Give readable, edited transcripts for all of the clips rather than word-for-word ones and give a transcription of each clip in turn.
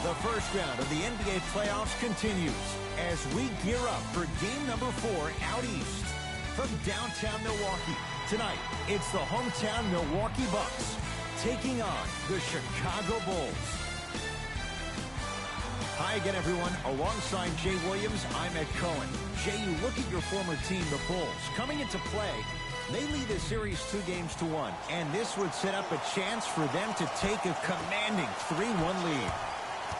The first round of the NBA playoffs continues as we gear up for game number 4 out east. From downtown Milwaukee, tonight it's the hometown Milwaukee Bucks taking on the Chicago Bulls. Hi again, everyone. Alongside Jay Williams, I'm Ed Cohen. Jay, you look at your former team, the Bulls, coming into play. They lead the series 2-1, and this would set up a chance for them to take a commanding 3-1 lead.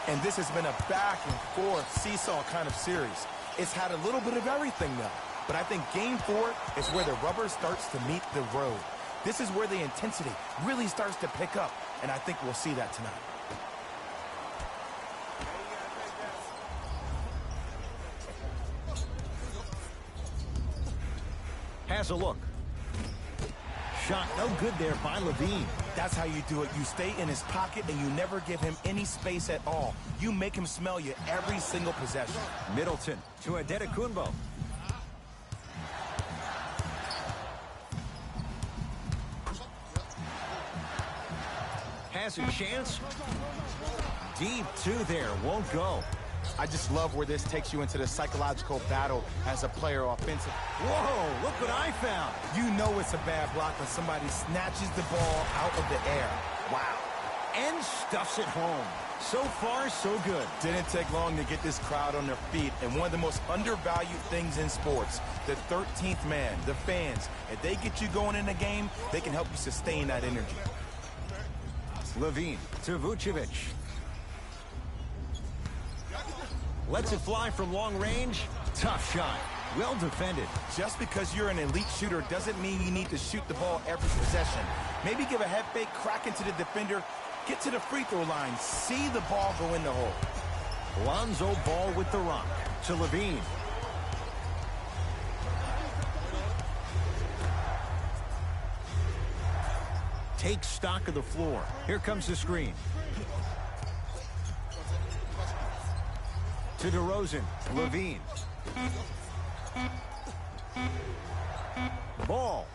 And this has been a back-and-forth seesaw kind of series. It's had a little bit of everything, though. But I think Game 4 is where the rubber starts to meet the road. This is where the intensity really starts to pick up, and I think we'll see that tonight. Has a look. Shot no good there by Levine. That's how you do it. You stay in his pocket and you never give him any space at all. You make him smell you every single possession. Middleton to Antetokounmpo. Has a chance. Deep two there, won't go. I just love where this takes you into the psychological battle as a player offensive. Whoa, look what I found. You know it's a bad block when somebody snatches the ball out of the air. Wow. And stuffs it home. So far, so good. Didn't take long to get this crowd on their feet. And one of the most undervalued things in sports, the 13th man, the fans. If they get you going in a game, they can help you sustain that energy. Levine to Vucevic. Lets it fly from long range. Tough shot. Well defended. Just because you're an elite shooter doesn't mean you need to shoot the ball every possession. Maybe give a head fake, crack into the defender, get to the free throw line, see the ball go in the hole. Lonzo Ball with the rock to Levine. Takes stock of the floor. Here comes the screen. To DeRozan. Levine. Ball.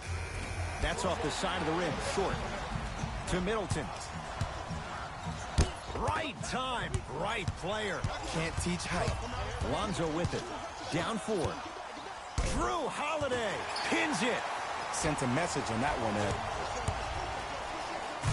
That's off the side of the rim. Short. To Middleton. Right time. Right player. Can't teach height. Lonzo with it. Down 4. Drew Holiday. Pins it. Sent a message on that one, Ed.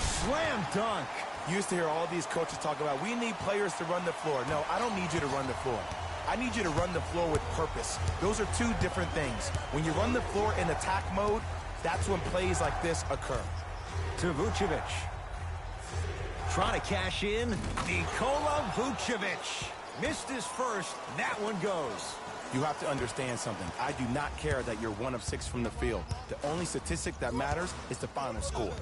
Slam dunk. You used to hear all these coaches talk about, we need players to run the floor. No, I don't need you to run the floor. I need you to run the floor with purpose. Those are two different things. When you run the floor in attack mode, that's when plays like this occur. To Vucevic. Trying to cash in. Nikola Vucevic. Missed his first. That one goes. You have to understand something. I do not care that you're 1 of 6 from the field. The only statistic that matters is the final score.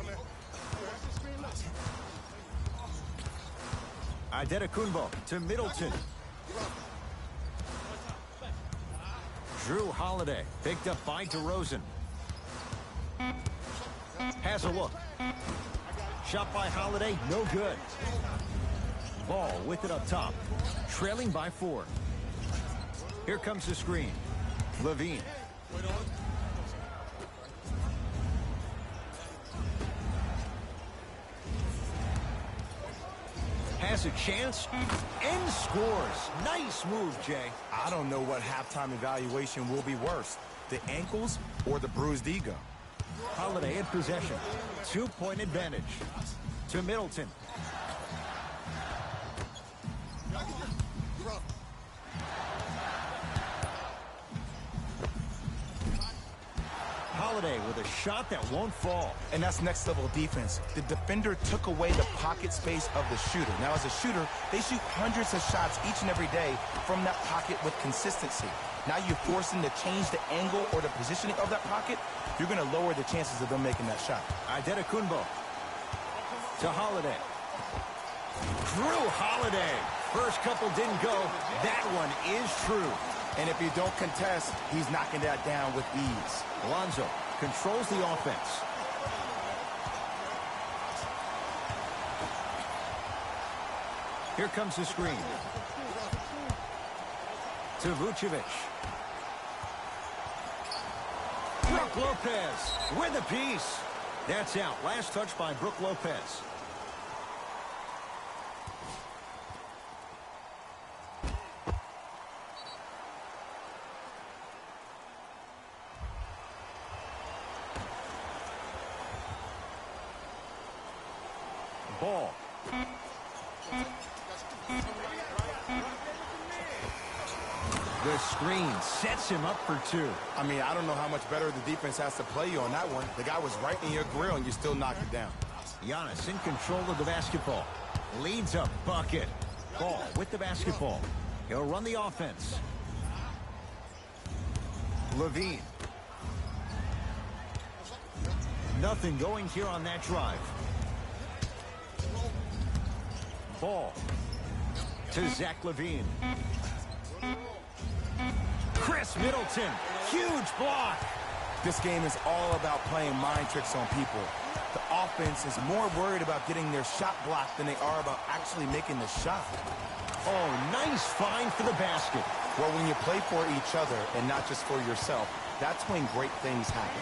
Antetokounmpo to Middleton. Drew Holiday picked up by DeRozan. Has a look. Shot by Holiday, no good. Ball with it up top. Trailing by 4. Here comes the screen. Levine. Has a chance and scores. Nice move, Jay. I don't know what halftime evaluation will be worse, the ankles or the bruised ego. Holiday in possession. 2-point advantage. To Middleton. Holiday with a shot that won't fall. And that's next level defense. The defender took away the pocket space of the shooter. Now as a shooter, they shoot hundreds of shots each and every day from that pocket with consistency. Now you force them to change the angle or the positioning of that pocket, you're going to lower the chances of them making that shot. Antetokounmpo to Holiday. Drew Holiday. First couple didn't go. That one is true. And if you don't contest, he's knocking that down with ease. Lonzo controls the offense. Here comes the screen. To Vucevic. Brook Lopez with a piece. That's out. Last touch by Brook Lopez. Ball. The screen sets him up for two. I mean, I don't know how much better the defense has to play you on that one. The guy was right in your grill, and you still knocked it down. Giannis in control of the basketball. Leads a bucket. Ball with the basketball. He'll run the offense. Levine. Nothing going here on that drive. Ball to Zach Levine. Chris Middleton. Huge block. This game is all about playing mind tricks on people. The offense is more worried about getting their shot blocked than they are about actually making the shot. Oh, nice find for the basket. Well, when you play for each other and not just for yourself, that's when great things happen.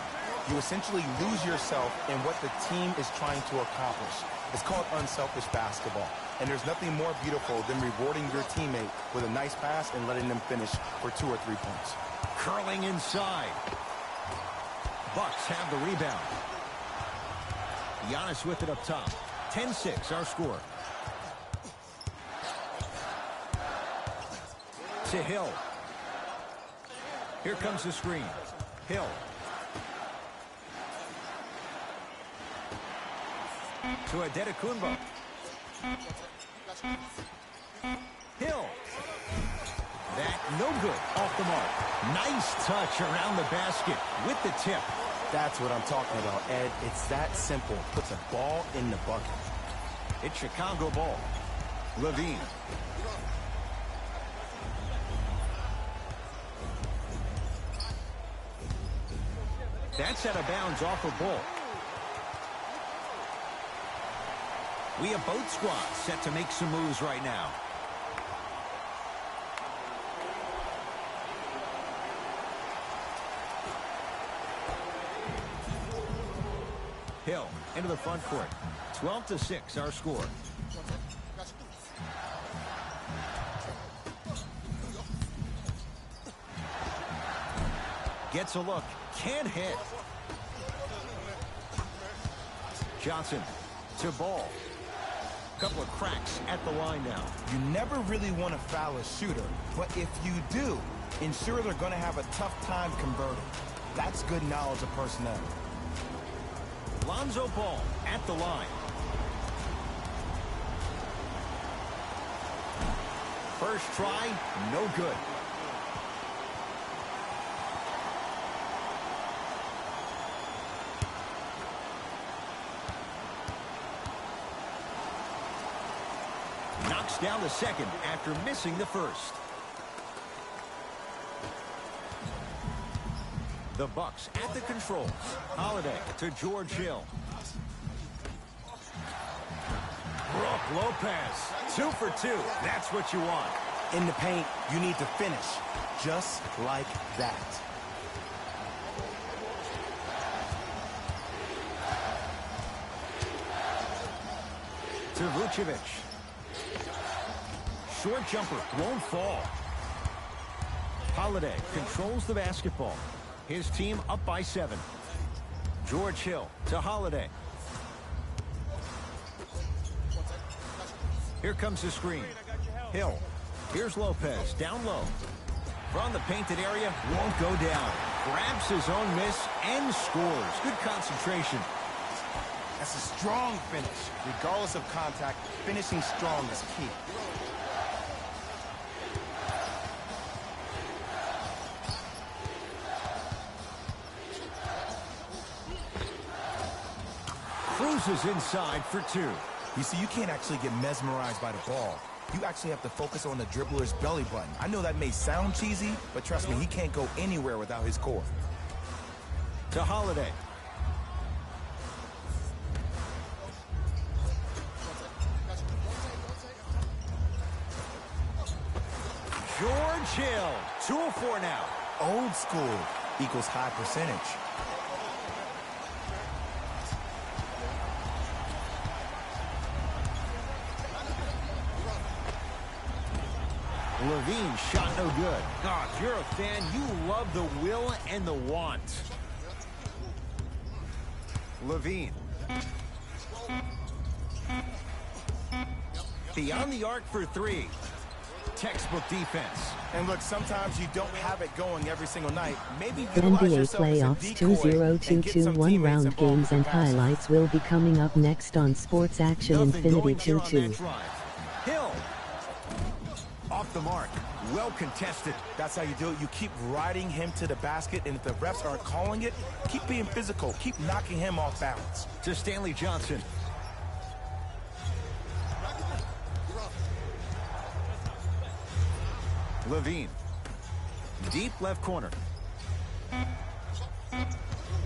You essentially lose yourself in what the team is trying to accomplish. It's called unselfish basketball. And there's nothing more beautiful than rewarding your teammate with a nice pass and letting them finish for 2 or 3 points. Curling inside. Bucks have the rebound. Giannis with it up top. 10-6 our score. To Hill. Here comes the screen. Hill. To Adetokunbo. Hill. That no good. Off the mark. Nice touch around the basket with the tip. That's what I'm talking about, Ed. It's that simple. Put the ball in the bucket. It's Chicago ball. Levine. That's out of bounds off a ball. We have both squads set to make some moves right now. Hill into the front court. 12-6 our score. Gets a look. Can't hit. Johnson to Ball. Couple of cracks at the line now. You never really want to foul a shooter, but if you do, ensure they're going to have a tough time converting. That's good knowledge of personnel. Lonzo Ball at the line. First try, no good. Knocks down the second after missing the first. The Bucks at the controls. Holiday to George Hill. Brook Lopez. 2 for 2. That's what you want. In the paint, you need to finish just like that. To Vucevic. Short jumper won't fall. Holiday controls the basketball. His team up by 7. George Hill to Holiday. Here comes the screen. Hill. Here's Lopez down low. From the painted area, won't go down. Grabs his own miss and scores. Good concentration. That's a strong finish. Regardless of contact, finishing strong is key. Cruises inside for 2. You see, you can't actually get mesmerized by the ball. You actually have to focus on the dribbler's belly button. I know that may sound cheesy, but trust me, he can't go anywhere without his core. To Holiday. George Hill. 2 of 4 now. Old school equals high percentage. Levine shot no good. Oh, if you're a fan, you love the will and the want. Levine. Beyond the arc for three. Textbook defense. And look, sometimes you don't have it going every single night. Maybe The utilize NBA yourself as a playoffs decoy and get some 2022 one teammates round involved games with the and passes. highlights will be coming up next on Sports Action Nothing Infinity going here on 2-2. that drive. Hill. Off the mark. Well contested. That's how you do it. You keep riding him to the basket, and if the refs aren't calling it, keep being physical. Keep knocking him off balance. To Stanley Johnson. Levine. Deep left corner.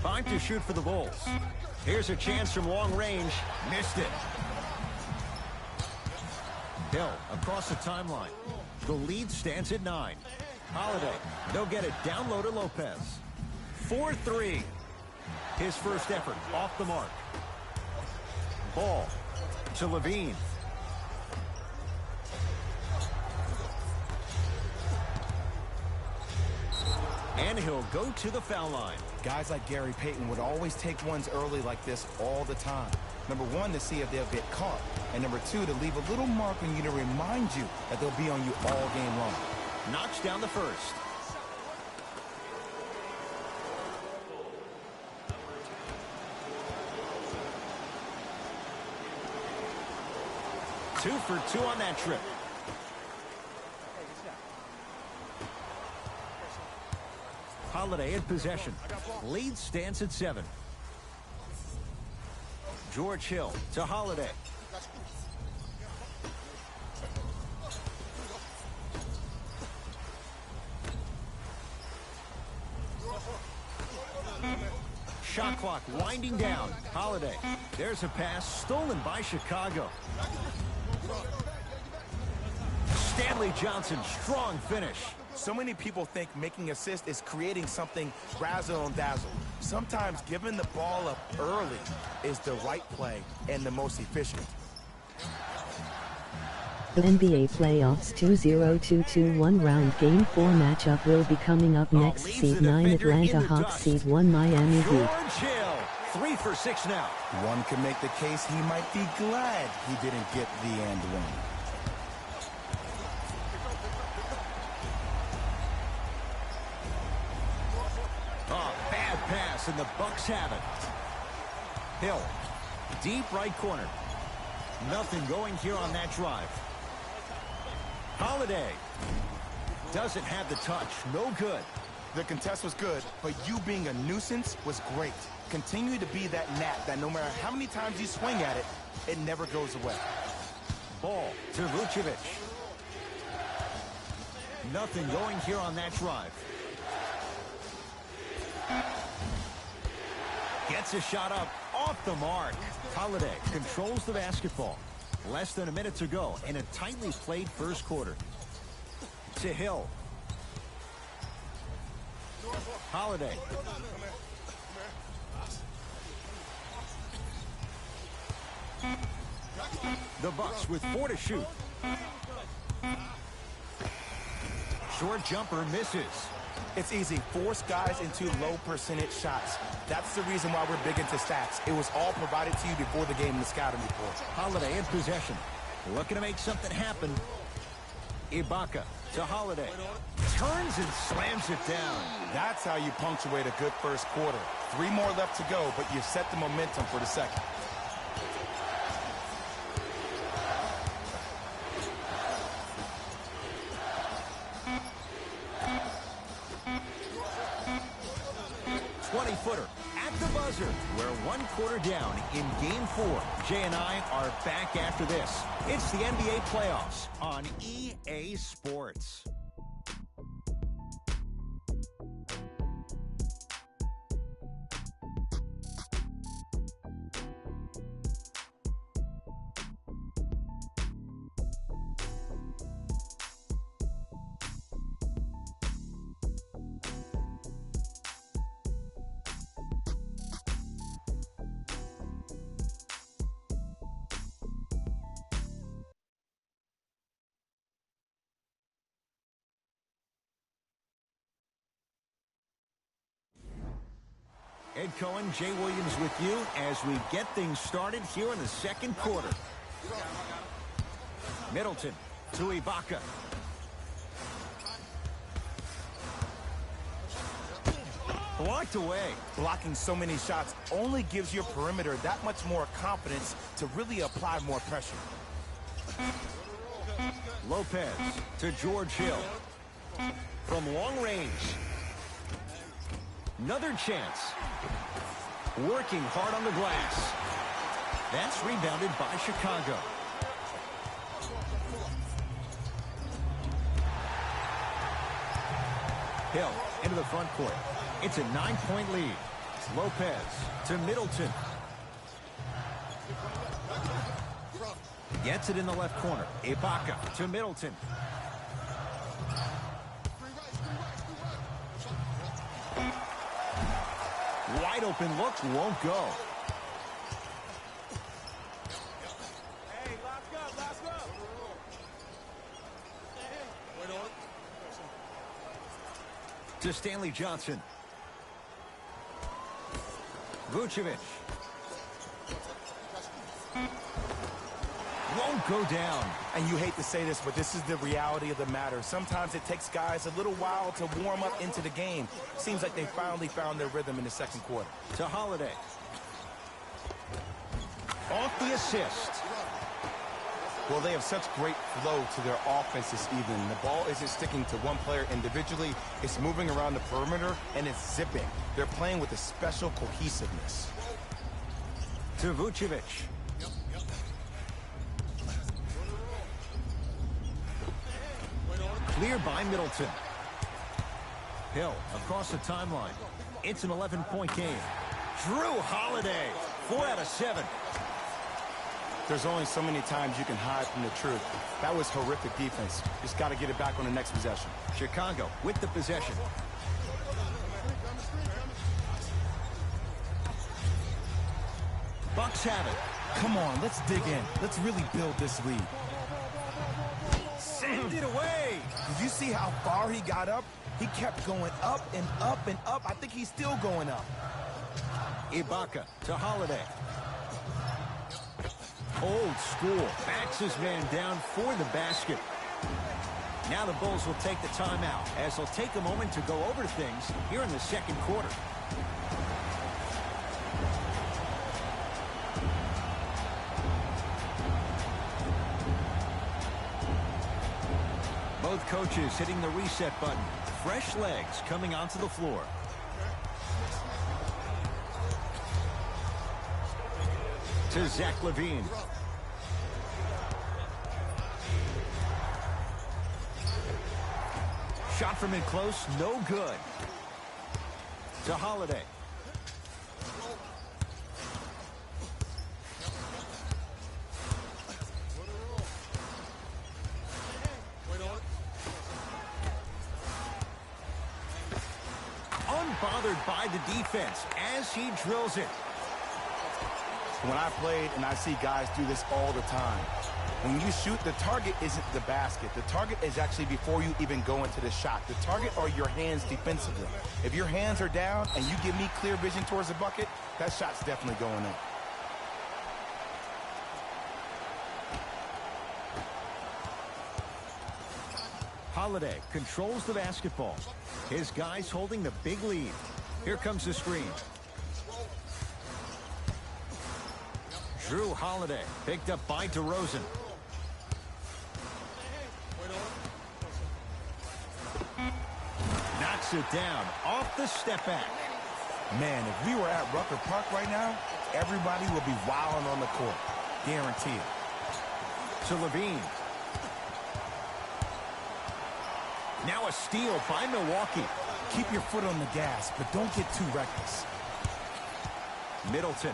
5 to shoot for the Bulls. Here's a chance from long range. Missed it. Hill across the timeline. The lead stands at 9. Holiday. They'll get it down low to Lopez. 4-3. His first effort off the mark. Ball to Levine. And he'll go to the foul line. Guys like Gary Payton would always take ones early like this all the time. Number one, to see if they'll get caught. And number two, to leave a little mark on you to remind you that they'll be on you all game long. Knocks down the first. Two for two on that trip. Holiday in possession. Lead stands at 7. George Hill to Holiday. Shot clock winding down. Holiday. There's a pass stolen by Chicago. Stanley Johnson, strong finish. So many people think making assists is creating something razzle and dazzle. Sometimes giving the ball up early is the right play and the most efficient. The NBA playoffs 2022 one round game 4 matchup will be coming up next. Seed 9 Atlanta Hawks, Seed 1 Miami Heat. George Hill, 3 for 6 now. One can make the case he might be glad he didn't get the and one. Oh, bad pass, and the Bucks have it. Hill, deep right corner. Nothing going here on that drive. Holiday doesn't have the touch. No good. The contest was good, but you being a nuisance was great. Continue to be that gnat that no matter how many times you swing at it, it never goes away. Ball to Vucevic. Nothing going here on that drive. Gets a shot up off the mark. Holiday controls the basketball. Less than a minute to go in a tightly played first quarter. To Hill. Holiday. The Bucks with 4 to shoot. Short jumper misses. It's easy. Force guys into low percentage shots. That's the reason why we're big into stats. It was all provided to you before the game in the scouting report. Holiday in possession. Looking to make something happen. Ibaka to Holiday. Turns and slams it down. That's how you punctuate a good first quarter. 3 more left to go, but you've set the momentum for the second. Footer at the buzzer. We're 1 quarter down in game 4. Jay and I are back after this. It's the NBA playoffs on EA Sports. Ed Cohen, Jay Williams with you as we get things started here in the second quarter. Middleton to Ibaka. Blocked away. Blocking so many shots only gives your perimeter that much more confidence to really apply more pressure. Lopez to George Hill. From long range. Another chance. Working hard on the glass. That's rebounded by Chicago. Hill into the front court. It's a 9-point lead. Lopez to Middleton. Gets it in the left corner. Ibaka to Middleton. Wide open look, won't go. Hey, lock up. To Stanley Johnson. Vucevic. Won't go down. And you hate to say this, but this is the reality of the matter. Sometimes it takes guys a little while to warm up into the game. Seems like they finally found their rhythm in the second quarter. To Holiday. Off the assist. Well, they have such great flow to their offense this evening. The ball isn't sticking to one player individually. It's moving around the perimeter, and it's zipping. They're playing with a special cohesiveness. To Vucevic. Clear by Middleton. Hill across the timeline. It's an 11-point game. Drew Holiday, 4 out of 7. There's only so many times you can hide from the truth. That was horrific defense. Just got to get it back on the next possession. Chicago with the possession. Bucks have it. Come on, let's dig in. Let's really build this lead. Send it away. Did you see how far he got up? He kept going up and up and up. I think he's still going up. Ibaka to Holiday. Old school. Backs his man down for the basket. Now the Bulls will take the timeout as they'll take a moment to go over things here in the second quarter. Both coaches hitting the reset button. Fresh legs coming onto the floor. To Zach LaVine. Shot from in close, no good. To Holiday. Unbothered by the defense as he drills it. When I played, and I see guys do this all the time, when you shoot, the target isn't the basket. The target is actually before you even go into the shot. The target are your hands defensively. If your hands are down and you give me clear vision towards the bucket, that shot's definitely going in. Holiday controls the basketball. His guys holding the big lead. Here comes the screen. Drew Holiday picked up by DeRozan. Knocks it down off the step back. Man, if we were at Rucker Park right now, everybody would be wilding on the court. Guarantee it. To LaVine. Now a steal by Milwaukee. Keep your foot on the gas, but don't get too reckless. Middleton.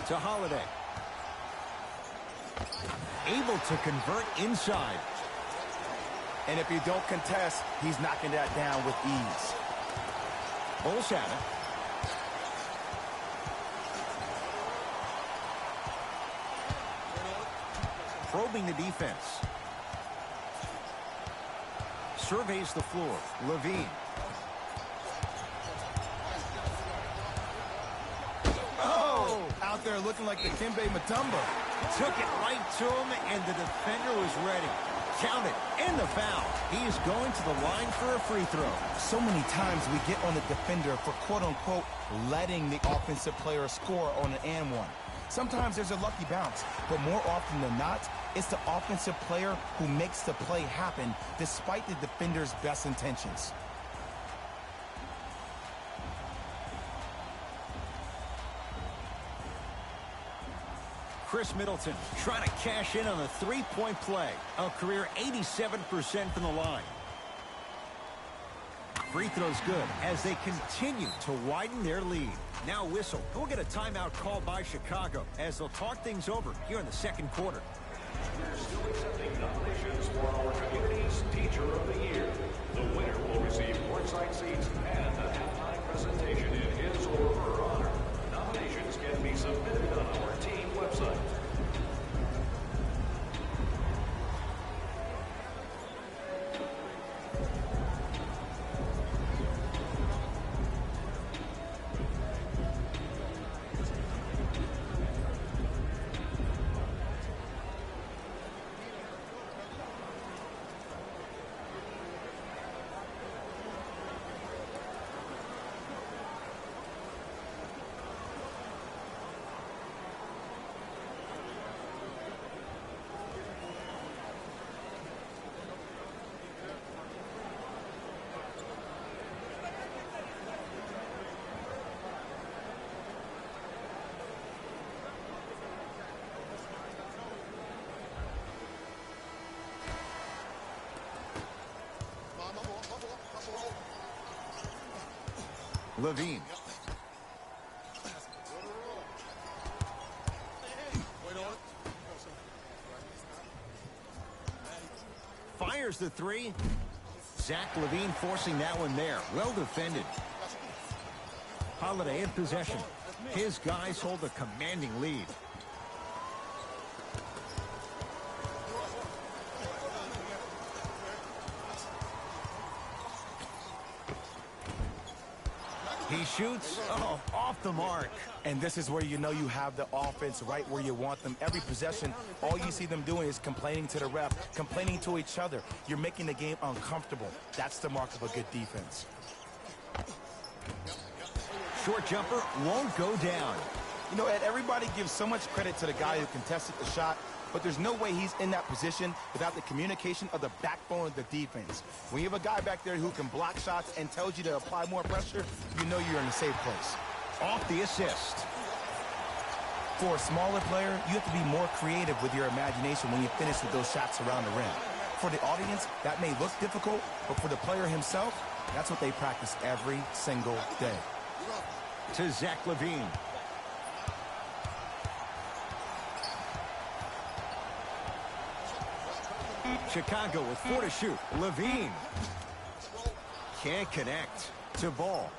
To Holiday. Able to convert inside. And if you don't contest, he's knocking that down with ease. Bulls have it. Probing the defense. Surveys the floor. LaVine. Oh! Out there looking like the Kimbe Mutombo. Took it right to him, and the defender was ready. Count it, and the foul. He is going to the line for a free throw. So many times we get on the defender for quote-unquote letting the offensive player score on an and one. Sometimes there's a lucky bounce, but more often than not, it's the offensive player who makes the play happen despite the defender's best intentions. Chris Middleton trying to cash in on a three-point play. A career 87% from the line. Free throw's good as they continue to widen their lead. Now whistle. We'll get a timeout called by Chicago as they'll talk things over here in the second quarter. We're still accepting nominations for our community's Teacher of the Year. The winner will receive courtside seats and a halftime presentation in his or her honor. Nominations can be submitted on our team website. Levine. Fires the three. Zach Levine forcing that one there. Well defended. Holiday in possession. His guys hold a commanding lead. He shoots, off the mark. And this is where you know you have the offense right where you want them. Every possession, all you see them doing is complaining to the ref, complaining to each other. You're making the game uncomfortable. That's the mark of a good defense. Short jumper won't go down. You know, Ed, everybody gives so much credit to the guy who contested the shot, but there's no way he's in that position without the communication of the backbone of the defense. When you have a guy back there who can block shots and tells you to apply more pressure, you know you're in a safe place. Off the assist. For a smaller player, you have to be more creative with your imagination when you finish with those shots around the rim. For the audience, that may look difficult, but for the player himself, that's what they practice every single day. To Zach Levine. Chicago with 4 to shoot. Levine. Can't connect. To Ball.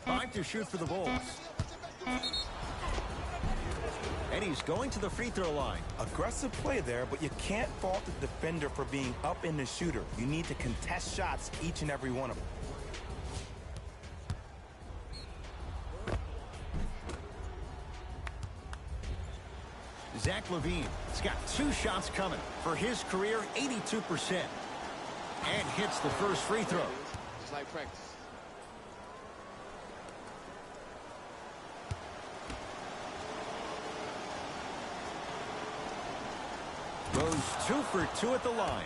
Time to shoot for the Bulls. And he's going to the free throw line. Aggressive play there, but you can't fault the defender for being up in the shooter. You need to contest shots, each and every one of them. Zach Levine has got 2 shots coming for his career 82%. And hits the first free throw. Just like practice. Goes 2 for 2 at the line.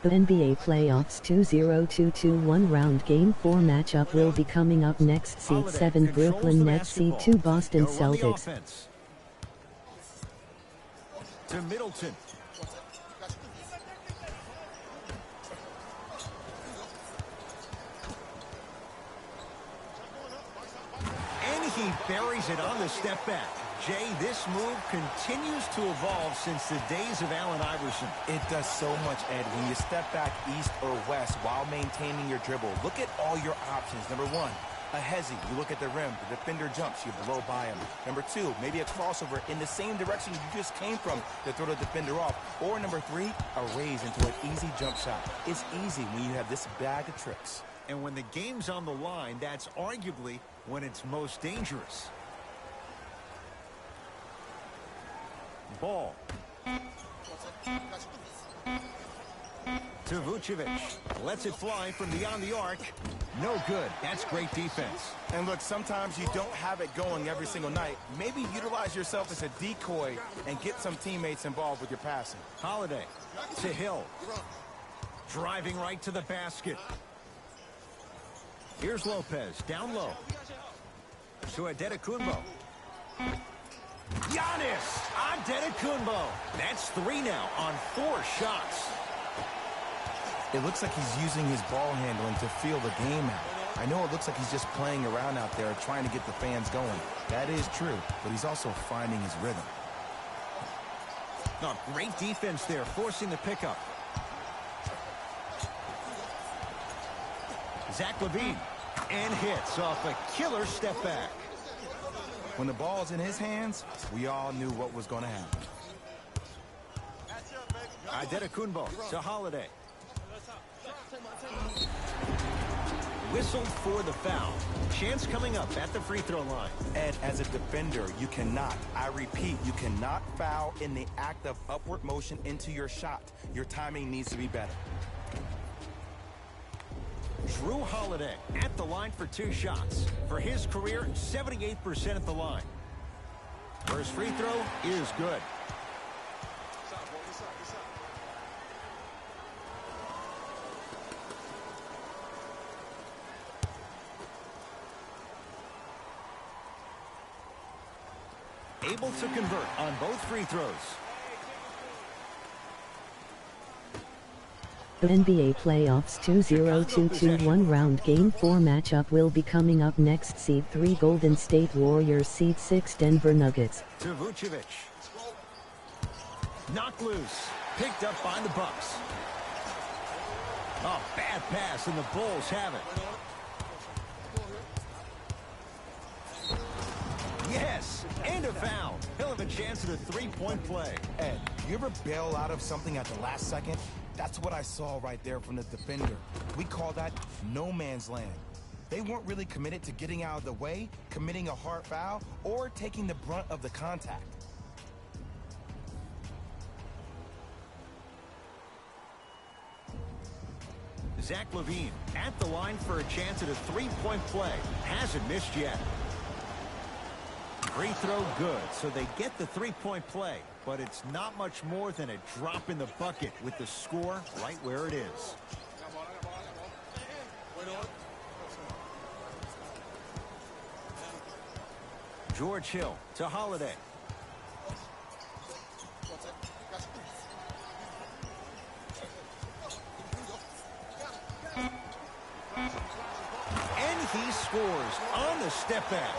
The NBA Playoffs 2022 round Game 4 matchup will be coming up next. Seed 7 Brooklyn Nets, Seed 2 Boston Celtics. To Middleton. And he buries it on the step back. Jay, this move continues to evolve since the days of Allen Iverson. It does so much, Ed. When you step back east or west while maintaining your dribble, look at all your options. Number 1, a hezzy. You look at the rim. The defender jumps. You blow by him. Number 2, maybe a crossover in the same direction you just came from to throw the defender off. Or number 3, a raise into an easy jump shot. It's easy when you have this bag of tricks. And when the game's on the line, that's arguably when it's most dangerous. Ball. To Vucevic. Lets it fly from beyond the arc. No good. That's great defense. And look, sometimes you don't have it going every single night. Maybe utilize yourself as a decoy and get some teammates involved with your passing. Holiday to Hill. Driving right to the basket. Here's Lopez, down low. To Antetokounmpo. Giannis Antetokounmpo. That's 3 now on 4 shots. It looks like he's using his ball handling to feel the game out. I know it looks like he's just playing around out there trying to get the fans going. That is true, but he's also finding his rhythm. Oh, great defense there, forcing the pickup. Zach LaVine. And hits off a killer step back. When the ball's in his hands, we all knew what was going to happen. Antetokounmpo to Holiday. Whistled for the foul. Chance coming up at the free throw line. And as a defender, you cannot, I repeat, you cannot foul in the act of upward motion into your shot. Your timing needs to be better. Drew Holiday at the line for 2 shots. For his career, 78% at the line. First free throw is good. Able to convert on both free throws. The NBA Playoffs 2022 round Game 4 matchup will be coming up next. Seed 3 Golden State Warriors, Seed 6 Denver Nuggets. To Vucevic. Knocked loose. Picked up by the Bucks. Oh, bad pass, and the Bulls have it. Yes, and a foul. He'll have a chance at a 3-point play. Ed, you ever bail out of something at the last second? That's what I saw right there from the defender. We call that no man's land. They weren't really committed to getting out of the way, committing a hard foul, or taking the brunt of the contact. Zach LaVine at the line for a chance at a 3-point play. Hasn't missed yet. Free throw good, so they get the 3-point play, but it's not much more than a drop in the bucket with the score right where it is. George Hill to Holiday. And he scores on the step back.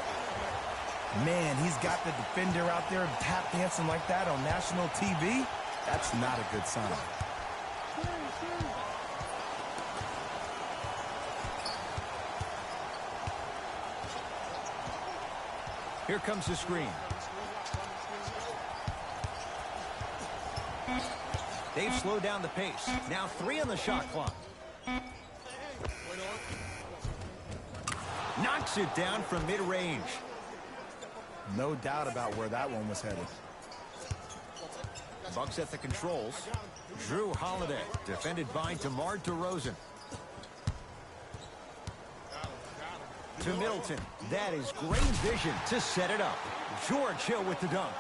Man, he's got the defender out there tap dancing like that on national TV. That's not a good sign. Here comes the screen. They've slowed down the pace. Now 3 on the shot clock. Knocks it down from mid-range. No doubt about where that one was headed. Bucks at the controls. Drew Holiday, defended by DeMar DeRozan. To Middleton. That is great vision to set it up. George Hill with the dunk.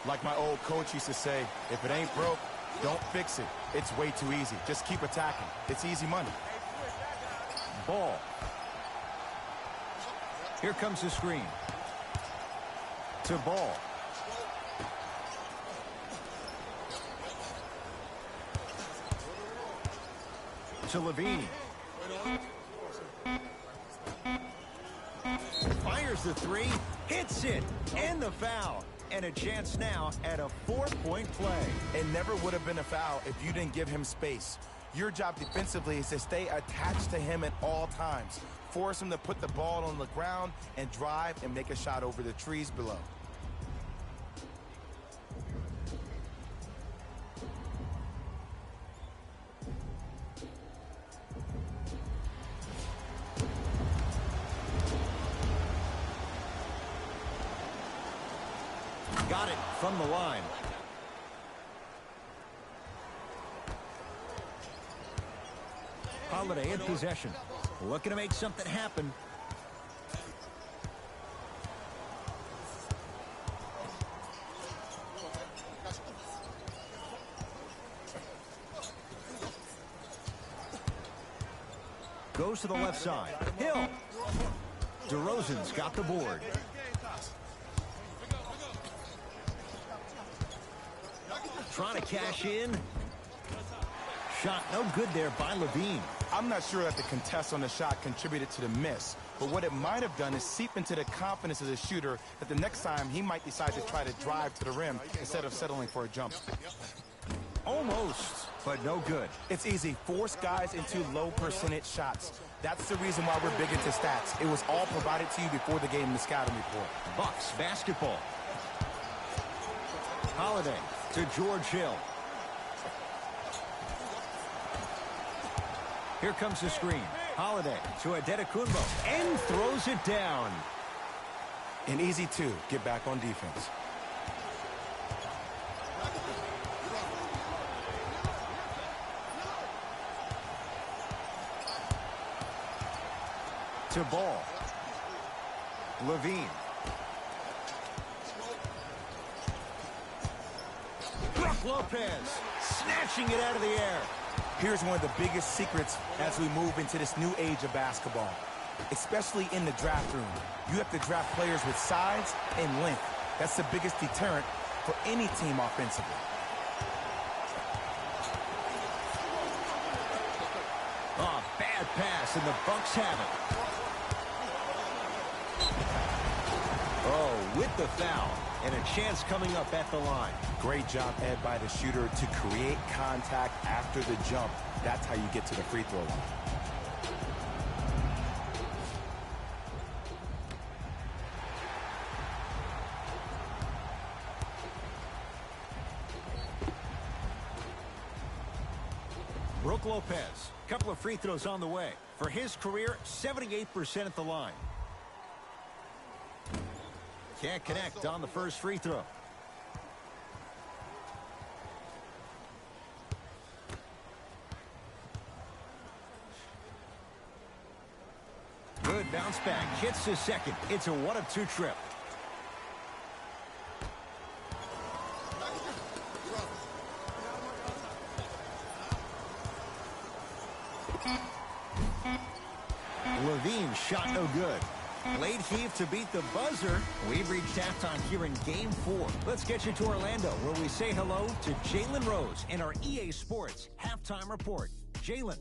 Like my old coach used to say, if it ain't broke, don't fix it. It's way too easy. Just keep attacking. It's easy money. Ball. Here comes the screen. To Ball. To LaVine. Fires the 3, hits it, and the foul. And a chance now at a 4-point play. It never would have been a foul if you didn't give him space. Your job defensively is to stay attached to him at all times. Force him to put the ball on the ground and drive and make a shot over the trees below. Got it from the line. Holiday in possession. Looking to make something happen. Goes to the left side. Hill. DeRozan's got the board. Trying to cash in. Shot no good there by Levine. I'm not sure that the contest on the shot contributed to the miss, but what it might have done is seep into the confidence of the shooter that the next time he might decide to try to drive to the rim instead of settling for a jump. Almost, but no good. It's easy. Force guys into low percentage shots. That's the reason why we're big into stats. It was all provided to you before the game in the scouting report. Bucks basketball. Holiday to George Hill. Here comes the screen. Holiday to Adetokunbo and throws it down. An easy two. Get back on defense. To Ball. Levine. Brook Lopez snatching it out of the air. Here's one of the biggest secrets as we move into this new age of basketball, especially in the draft room. You have to draft players with size and length. That's the biggest deterrent for any team offensively. Oh, bad pass, and the Bucks have it. Oh, with the foul, and a chance coming up at the line. Great job, Ed, by the shooter to create contact after the jump. That's how you get to the free throw line. Brook Lopez, couple of free throws on the way. For his career, 78% at the line. Can't connect on the first free throw. Good bounce back. Hits his second. It's a 1-of-2 trip. Levine shot no good. Late heave to beat the buzzer. We've reached halftime here in Game 4. Let's get you to Orlando, where we say hello to Jalen Rose in our EA Sports Halftime Report. Jalen.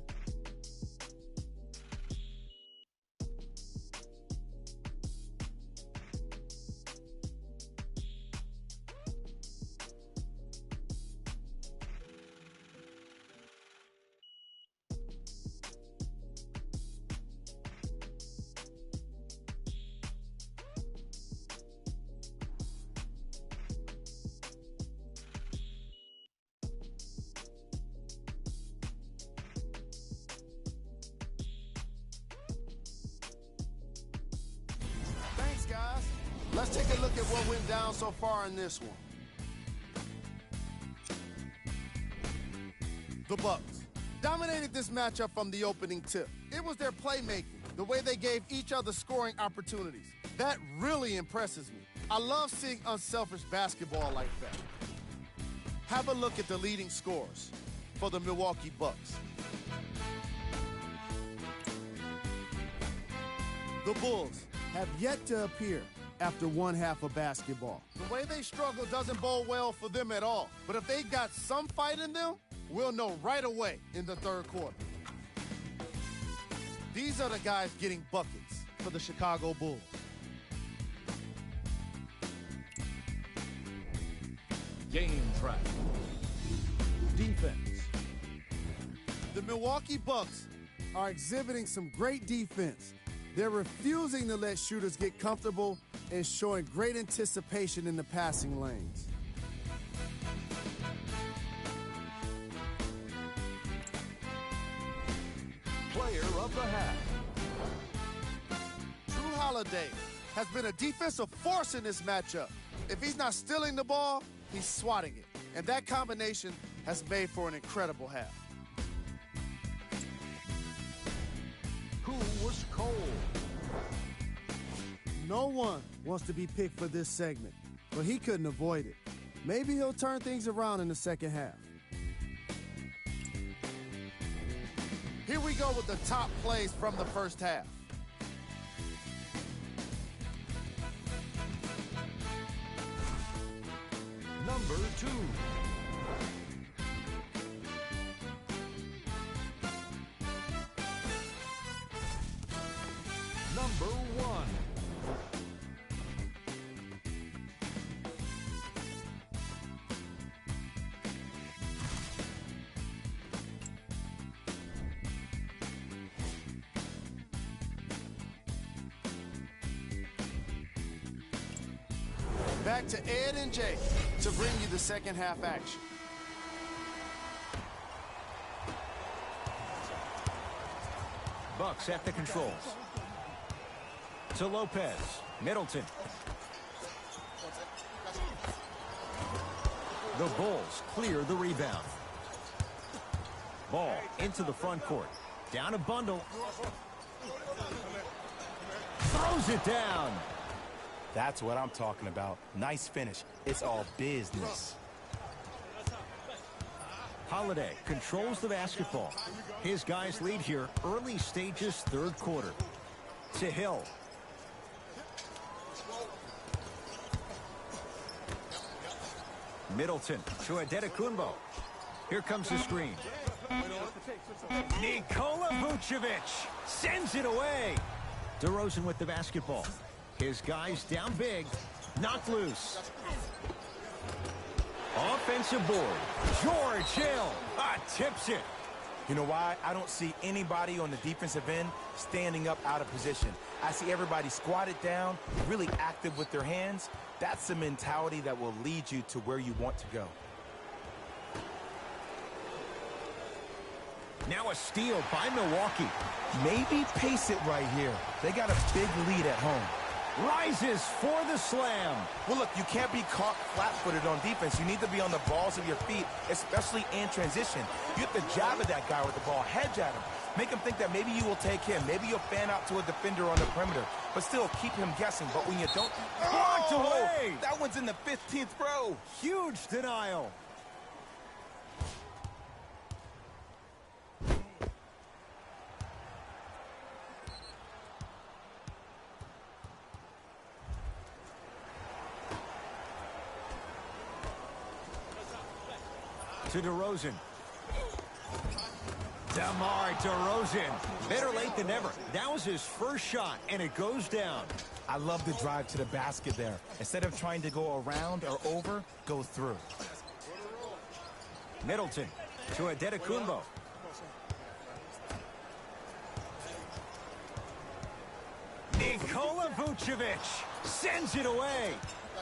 Guys, let's take a look at what went down so far in this one. The Bucks dominated this matchup from the opening tip. It was their playmaking, the way they gave each other scoring opportunities. That really impresses me. I love seeing unselfish basketball like that. Have a look at the leading scorers for the Milwaukee Bucks. The Bulls have yet to appear after one half of basketball. The way they struggle doesn't bode well for them at all. But if they got some fight in them, we'll know right away in the third quarter. These are the guys getting buckets for the Chicago Bulls. Game track. Defense. The Milwaukee Bucks are exhibiting some great defense. They're refusing to let shooters get comfortable and showing great anticipation in the passing lanes. Player of the half. Drew Holiday has been a defensive force in this matchup. If he's not stealing the ball, he's swatting it. And that combination has made for an incredible half. Who was cold? No one wants to be picked for this segment, but he couldn't avoid it. Maybe he'll turn things around in the second half. Here we go with the top plays from the first half. Number 2. Number 1. Back to Ed and Jay to bring you the second half action. Bucks at the controls. To Lopez. Middleton. The Bulls clear the rebound. Ball into the front court. Down a bundle. Throws it down. That's what I'm talking about. Nice finish. It's all business. Holiday controls the basketball. His guys lead here early stages third quarter. To Hill. Middleton to Adetokunbo. Here comes the screen. Nikola Vucevic sends it away. DeRozan with the basketball. His guys down big. Knocked loose. Offensive board. George Hill tips it. You know why? I don't see anybody on the defensive end standing up out of position. I see everybody squatted down, really active with their hands. That's the mentality that will lead you to where you want to go. Now a steal by Milwaukee. Maybe pace it right here. They got a big lead at home. Rises for the slam. Well, look, you can't be caught flat-footed on defense. You need to be on the balls of your feet, especially in transition. You have to jab at that guy with the ball, hedge at him. Make him think that maybe you will take him. Maybe you'll fan out to a defender on the perimeter, but still keep him guessing. But when you don't... Blocked away! That one's in the 15th row. Huge denial. To DeRozan. DeMar DeRozan. Better late than never. That was his first shot, and it goes down. I love the drive to the basket there. Instead of trying to go around or over, go through. Middleton to Adetokunbo. Nikola Vucevic sends it away.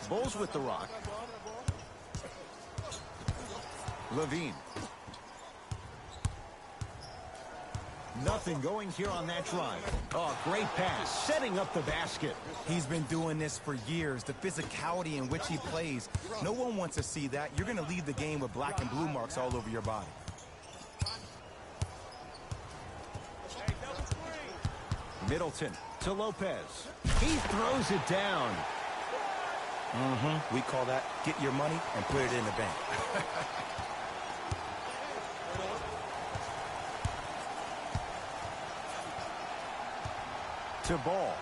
Bulls with the rock. Levine. Nothing going here on that drive. Oh, great pass, setting up the basket. He's been doing this for years. The physicality in which he plays. No one wants to see that. You're going to leave the game with black and blue marks all over your body. Middleton to Lopez. He throws it down. We call that get your money and put it in the bank. To Ball.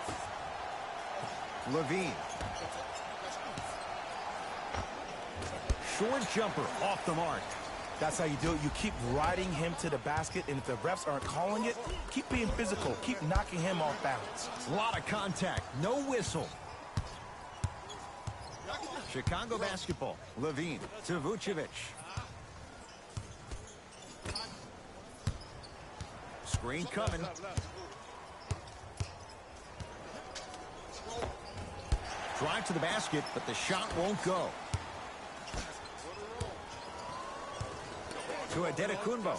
Levine. Short jumper off the mark. That's how you do it. You keep riding him to the basket, and if the refs aren't calling it, keep being physical. Keep knocking him off balance. A lot of contact. No whistle. Chicago basketball. Levine to Vucevic. Screen coming. Drive to the basket, but the shot won't go. To Adetokunbo.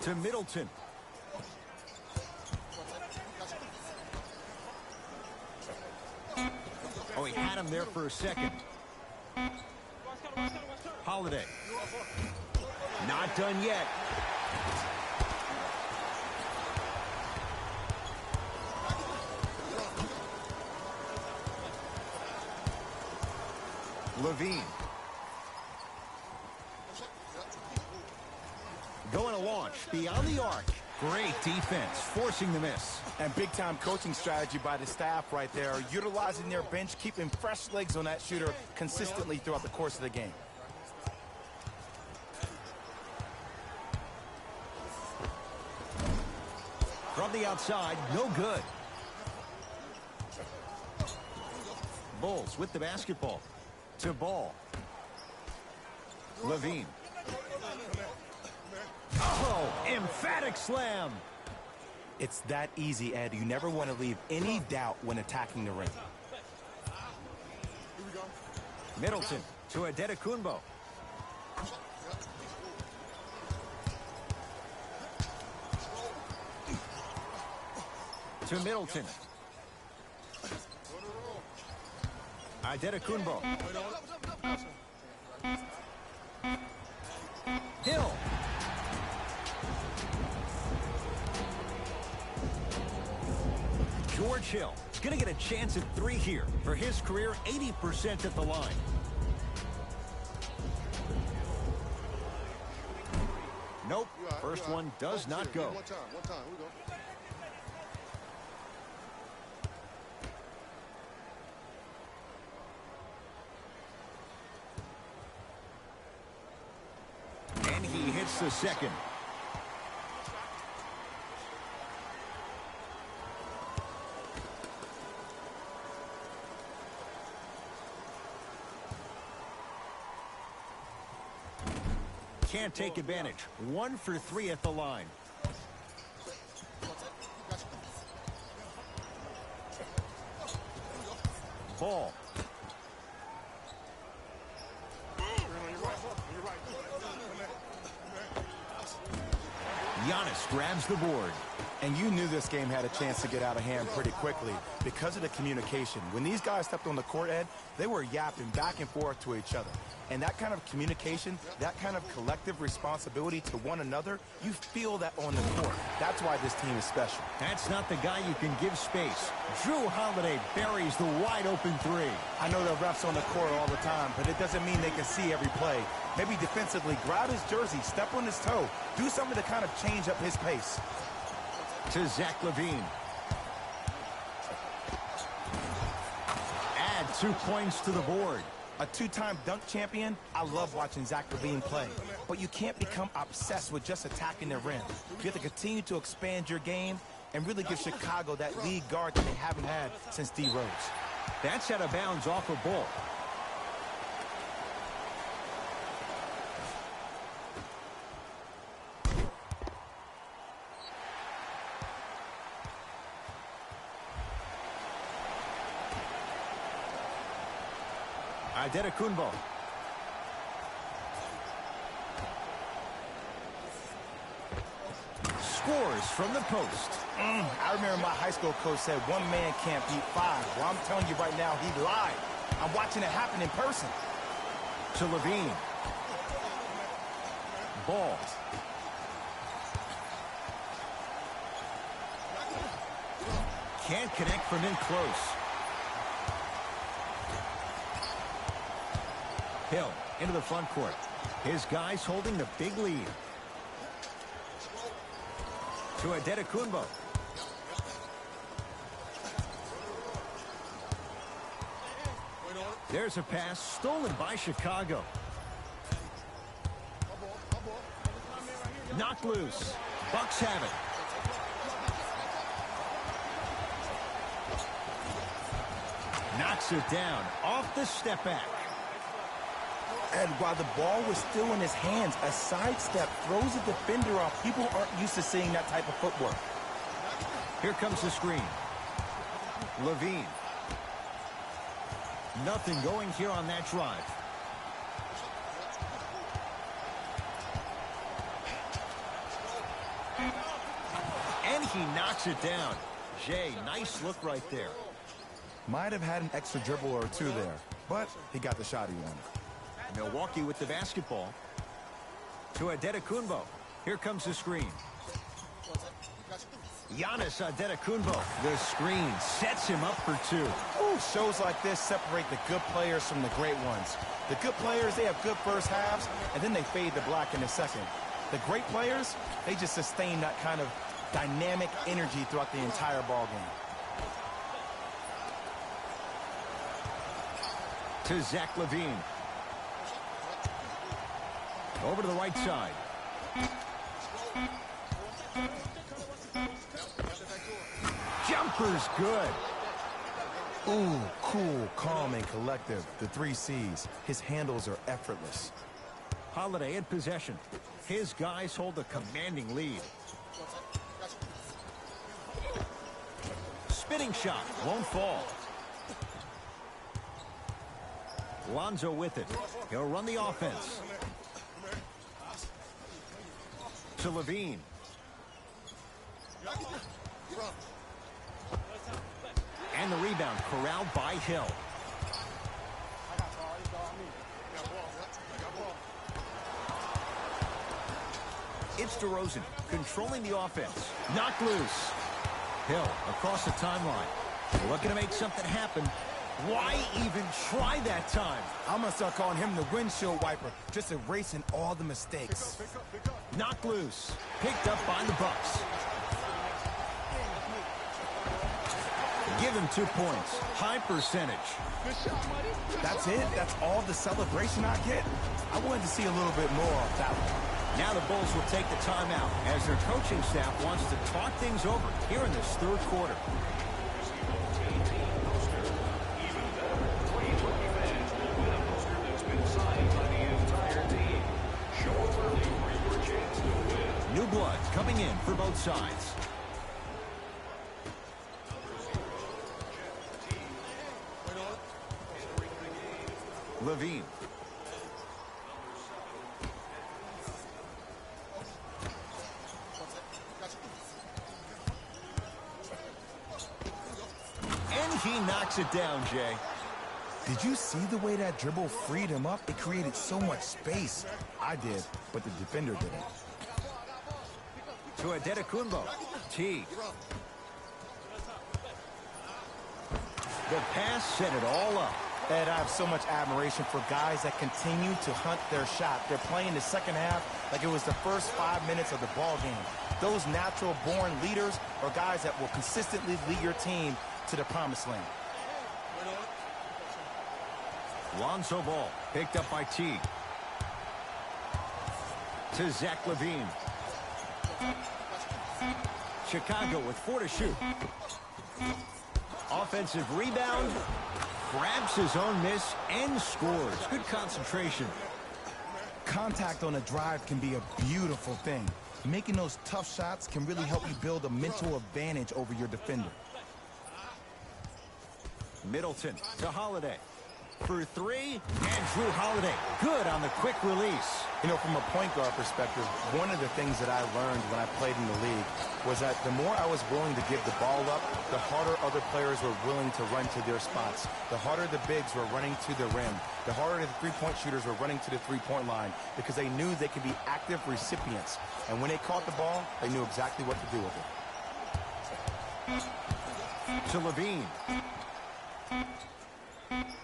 To Middleton. had him there for a second. Holiday. Not done yet. Levine. Going to launch beyond the arc. Great defense, forcing the miss. And big-time coaching strategy by the staff right there, utilizing their bench, keeping fresh legs on that shooter consistently throughout the course of the game. From the outside, no good. Bulls with the basketball. To Ball. Levine. Oh, emphatic slam. It's that easy, Ed. You never want to leave any doubt when attacking the rim. Middleton to Adetokunbo. To Middleton. Adetokunbo. Hill. George Hill is going to get a chance at 3 here. For his career, 80% at the line. Nope. First one does not go. One time. Here we go. And he hits the second. Can't take advantage. 1 for 3 at the line. Ball. Giannis grabs the board. And you knew this game had a chance to get out of hand pretty quickly because of the communication. When these guys stepped on the court, Ed, they were yapping back and forth to each other. And that kind of communication, that kind of collective responsibility to one another, you feel that on the court. That's why this team is special. That's not the guy you can give space. Drew Holiday buries the wide-open 3. I know the refs on the court all the time, but it doesn't mean they can see every play. Maybe defensively, grab his jersey, step on his toe, do something to kind of change up his pace. To Zach Levine. Add 2 points to the board. A 2-time dunk champion, I love watching Zach Levine play. But you can't become obsessed with just attacking the rim. You have to continue to expand your game and really give Chicago that lead guard that they haven't had since D. Rose. That's out of bounds off a ball. Adetokunbo. Scores from the post. I remember my high school coach said 1 man can't beat 5. Well, I'm telling you right now, he lied. I'm watching it happen in person. To Levine. Ball. Can't connect from in close. Hill into the front court. His guys holding the big lead. To Adetokunbo. There's a pass stolen by Chicago. Knocked loose. Bucks have it. Knocks it down off the step back. And while the ball was still in his hands, a sidestep throws a defender off. People aren't used to seeing that type of footwork. Here comes the screen. Levine. Nothing going here on that drive. And he knocks it down. Jay, nice look right there. Might have had an extra dribble or two there, but he got the shot he wanted. Milwaukee with the basketball. To Adetokunbo. Here comes the screen. Giannis Adetokunbo. The screen sets him up for two. Ooh, shows like this separate the good players from the great ones. The good players, they have good first halves, and then they fade to black in the second. The great players, they just sustain that kind of dynamic energy throughout the entire ball game. To Zach LaVine. Over to the right side. Jumper's good. Ooh, cool, calm, and collective. The 3 C's. His handles are effortless. Holiday in possession. His guys hold a commanding lead. Spinning shot. Won't fall. Lonzo with it. He'll run the offense. To LaVine. And the rebound corralled by Hill. It's DeRozan controlling the offense. Knocked loose. Hill across the timeline. Looking to make something happen. Why even try that time? I'm going to start calling him the windshield wiper, just erasing all the mistakes. Knocked loose. Picked up by the Bucks. Give him 2 points. High percentage. That's it? That's all the celebration I get? I wanted to see a little bit more of that one. Now the Bulls will take the timeout as their coaching staff wants to talk things over here in this third quarter. New blood coming in for both sides. LaVine. And he knocks it down, Jay. Did you see the way that dribble freed him up? It created so much space. I did, but the defender didn't. To Adetokunbo. T. The pass set it all up. Ed, I have so much admiration for guys that continue to hunt their shot. They're playing the second half like it was the first 5 minutes of the ball game. Those natural-born leaders are guys that will consistently lead your team to the promised land. Lonzo Ball picked up by T. To Zach LaVine. Chicago with 4 to shoot. Offensive rebound. Grabs his own miss and scores. Good concentration. Contact on a drive can be a beautiful thing. Making those tough shots can really help you build a mental advantage over your defender. Middleton to Holiday. For 3, and Drew Holiday. Good on the quick release. You know, from a point guard perspective, one of the things that I learned when I played in the league was that the more I was willing to give the ball up, the harder other players were willing to run to their spots. The harder the bigs were running to the rim. The harder the three-point shooters were running to the three-point line because they knew they could be active recipients. And when they caught the ball, they knew exactly what to do with it. To LaVine.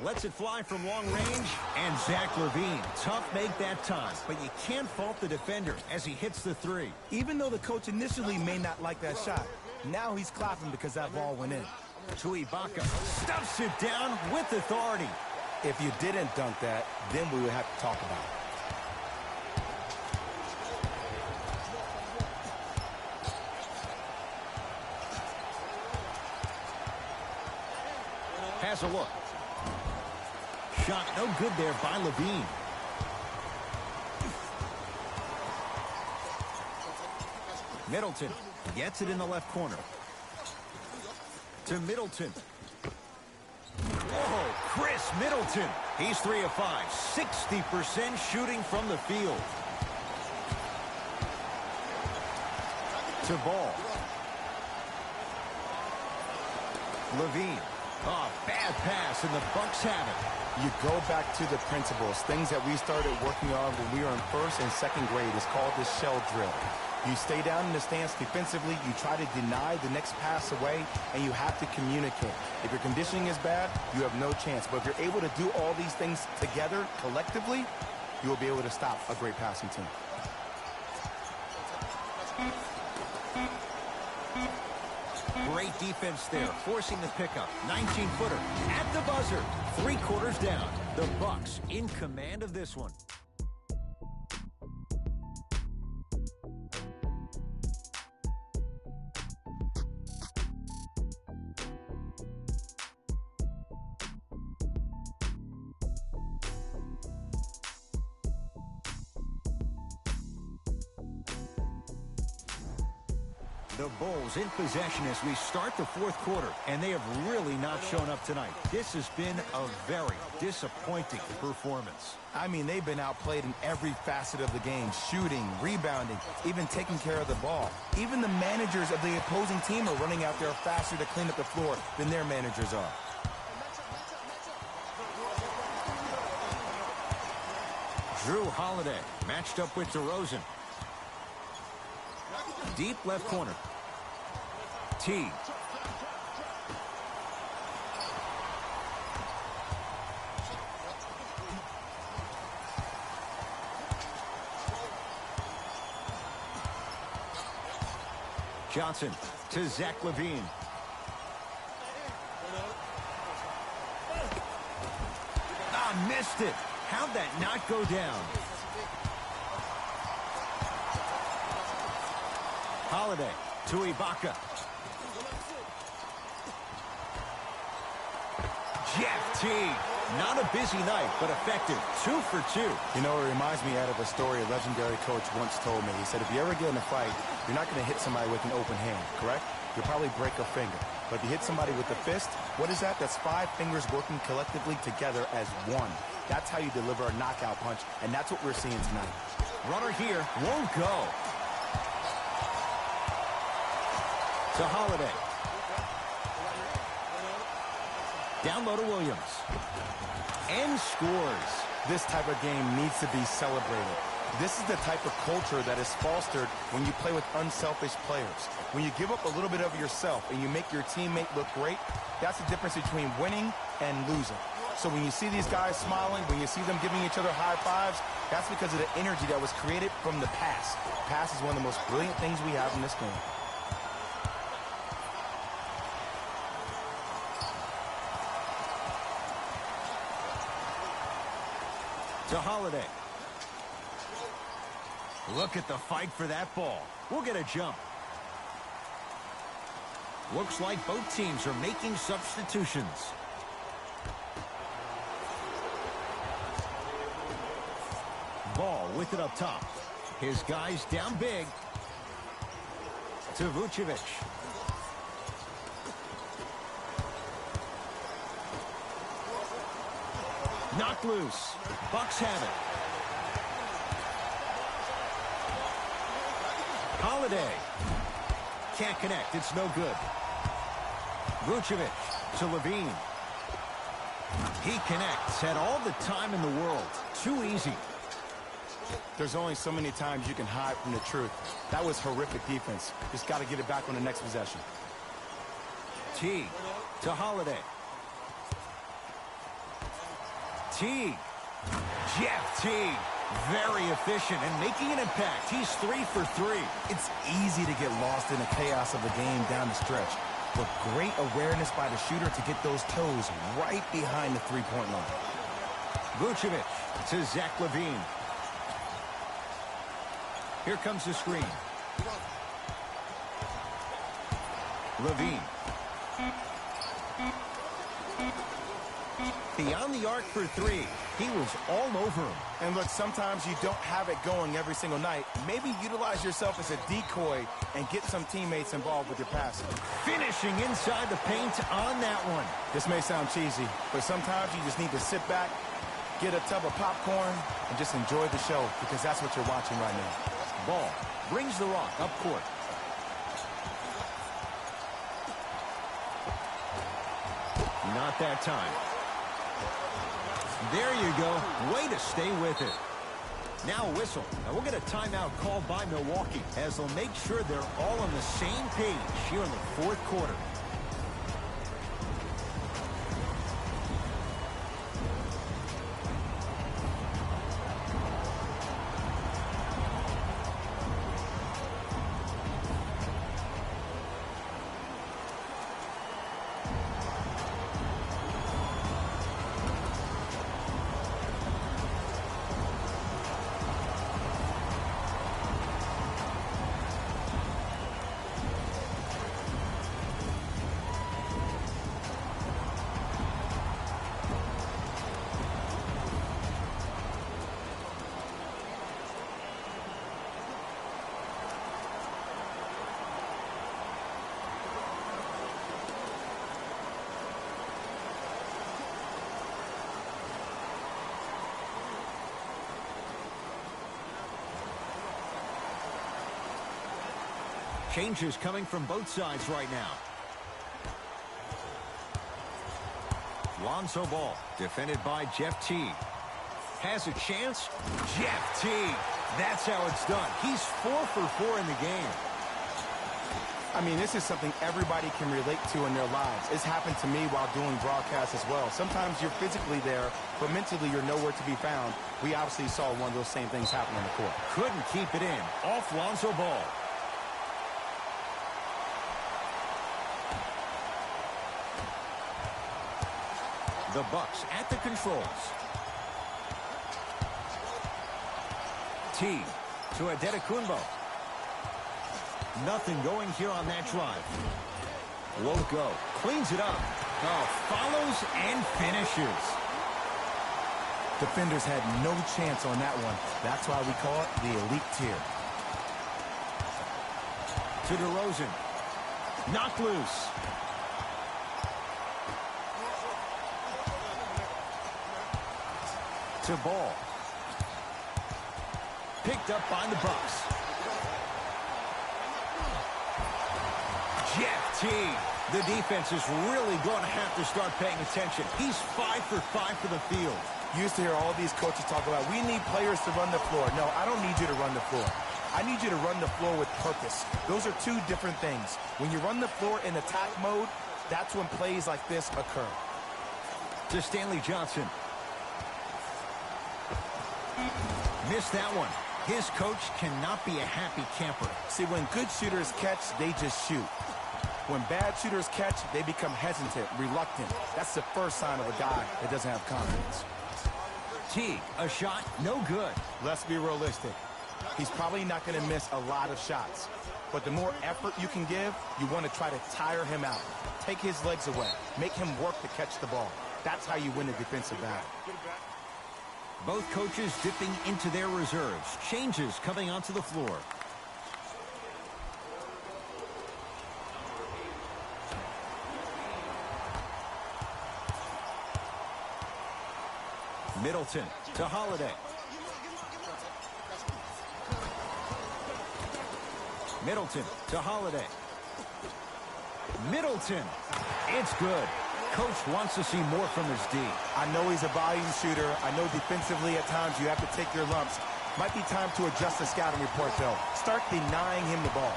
Lets it fly from long range, and Zach LaVine. Tough make that time, but you can't fault the defender as he hits the 3. Even though the coach initially may not like that shot, now he's clapping because that ball went in. To Ibaka. Stuffs it down with authority. If you didn't dunk that, then we would have to talk about it. Has a look. Shot no good there by LaVine. Middleton gets it in the left corner. To Middleton. Whoa, Chris Middleton. He's 3 of 5. 60% shooting from the field. To Ball. LaVine. Oh, bad pass, and the Bucks have it. You go back to the principles, things that we started working on when we were in first and second grade. It's called the shell drill. You stay down in the stance defensively, you try to deny the next pass away, and you have to communicate. If your conditioning is bad, you have no chance. But if you're able to do all these things together, collectively, you will be able to stop a great passing team. Great defense there, forcing the pickup. 19-footer at the buzzer. 3 quarters down. The Bucks in command of this one. The Bulls in possession as we start the 4th quarter, and they have really not shown up tonight. This has been a very disappointing performance. I mean, they've been outplayed in every facet of the game. Shooting, rebounding, even taking care of the ball. Even the managers of the opposing team are running out there faster to clean up the floor than their managers are. Drew Holiday matched up with DeRozan. Deep left corner. T. Johnson to Zach LaVine. Ah, missed it. How'd that not go down? Holiday to Ibaka. Jeff T. Not a busy night, but effective. 2 for 2. You know, it reminds me out of a story a legendary coach once told me. He said, if you ever get in a fight, you're not going to hit somebody with an open hand, correct? You'll probably break a finger. But if you hit somebody with a fist, what is that? That's 5 fingers working collectively together as one. That's how you deliver a knockout punch, and that's what we're seeing tonight. Runner here won't go. To Holiday. Down low to Williams. And scores. This type of game needs to be celebrated. This is the type of culture that is fostered when you play with unselfish players. When you give up a little bit of yourself and you make your teammate look great, that's the difference between winning and losing. So when you see these guys smiling, when you see them giving each other high fives, that's because of the energy that was created from the pass. Pass is one of the most brilliant things we have in this game. To Holiday. Look at the fight for that ball. We'll get a jump. Looks like both teams are making substitutions. Ball with it up top. His guys down big. To Vucevic. Knocked loose. Bucks have it. Holiday. Can't connect. It's no good. Vucevic to LaVine. He connects. Had all the time in the world. Too easy. There's only so many times you can hide from the truth. That was horrific defense. Just got to get it back on the next possession. T to Holiday. T. Jeff T. Very efficient and making an impact. He's 3 for 3. It's easy to get lost in the chaos of the game down the stretch. But great awareness by the shooter to get those toes right behind the three-point line. Vucevic to Zach LaVine. Here comes the screen. LaVine. Beyond the arc for 3. He was all over him. And look, sometimes you don't have it going every single night. Maybe utilize yourself as a decoy and get some teammates involved with your passing. Finishing inside the paint on that one. This may sound cheesy, but sometimes you just need to sit back, get a tub of popcorn, and just enjoy the show, because that's what you're watching right now. Ball brings the rock up court. Not that time. There you go. Way to stay with it. Now a whistle. Now we'll get a timeout called by Milwaukee as they'll make sure they're all on the same page here in the fourth quarter. Changes coming from both sides right now. Lonzo Ball, defended by Jeff T. Has a chance. Jeff T. That's how it's done. He's 4 for 4 in the game. I mean, this is something everybody can relate to in their lives. It's happened to me while doing broadcasts as well. Sometimes you're physically there, but mentally you're nowhere to be found. We obviously saw one of those same things happen on the court. Couldn't keep it in. Off Lonzo Ball. The Bucks at the controls. T to Adetokunbo. Nothing going here on that drive. Won't go. Cleans it up. Oh, follows and finishes. Defenders had no chance on that one. That's why we call it the elite tier. To DeRozan. Knocked loose. To Ball. Picked up by the Bucks. Jeff T. The defense is really going to have to start paying attention. He's 5 for 5 for the field. You used to hear all these coaches talk about, we need players to run the floor. No, I don't need you to run the floor. I need you to run the floor with purpose. Those are two different things. When you run the floor in attack mode, that's when plays like this occur. To Stanley Johnson. Missed that one. His coach cannot be a happy camper. See, when good shooters catch, they just shoot. When bad shooters catch, they become hesitant, reluctant. That's the first sign of a guy that doesn't have confidence. T, a shot, no good. Let's be realistic. He's probably not going to miss a lot of shots. But the more effort you can give, you want to try to tire him out. Take his legs away. Make him work to catch the ball. That's how you win a defensive battle. Both coaches dipping into their reserves. Changes coming onto the floor. Middleton to Holiday. Middleton to Holiday. Middleton. It's good. Coach wants to see more from his D. I know he's a volume shooter. I know defensively at times you have to take your lumps. Might be time to adjust the scouting report, though. Start denying him the ball.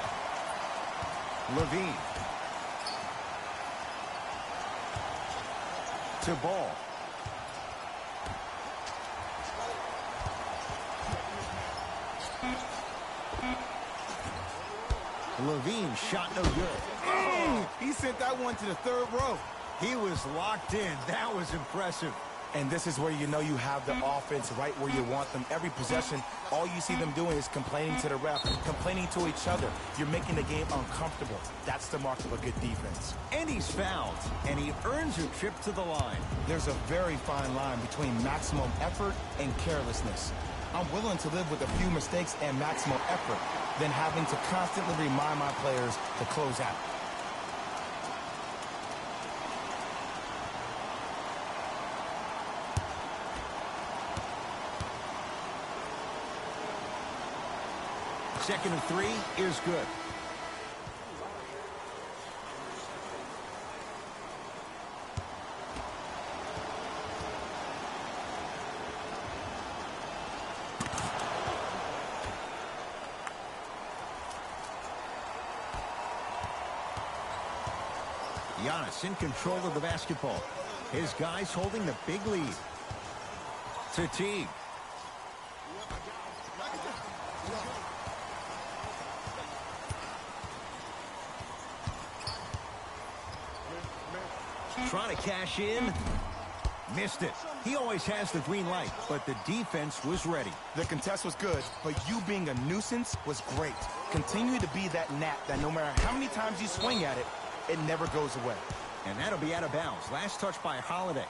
Levine. To Ball. Levine shot no good. He sent that one to the third row. He was locked in. That was impressive. And this is where you know you have the offense right where you want them. Every possession, all you see them doing is complaining to the ref, complaining to each other. You're making the game uncomfortable. That's the mark of a good defense. And he's fouled, and he earns a trip to the line. There's a very fine line between maximum effort and carelessness. I'm willing to live with a few mistakes and maximum effort than having to constantly remind my players to close out. Second and 3 is good. Giannis in control of the basketball. His guys holding the big lead. To Teague. Trying to cash in. Missed it. He always has the green light, but the defense was ready. The contest was good, but you being a nuisance was great. Continue to be that gnat that no matter how many times you swing at it, it never goes away. And that'll be out of bounds. Last touch by Holiday.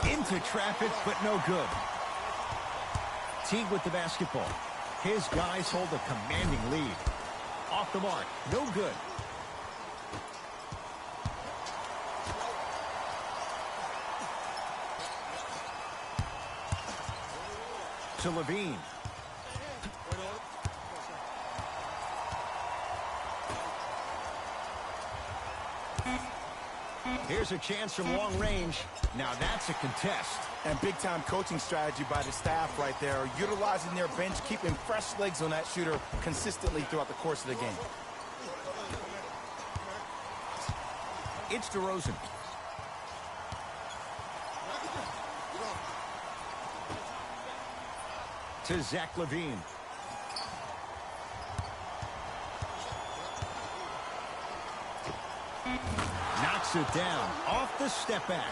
Into traffic, but no good. Teague with the basketball. His guys hold a commanding lead. Off the mark, no good. To Levine. Here's a chance from long range. Now that's a contest. And big-time coaching strategy by the staff right there, utilizing their bench, keeping fresh legs on that shooter consistently throughout the course of the game. It's DeRozan. To Zach LaVine. Knocks it down off the step back.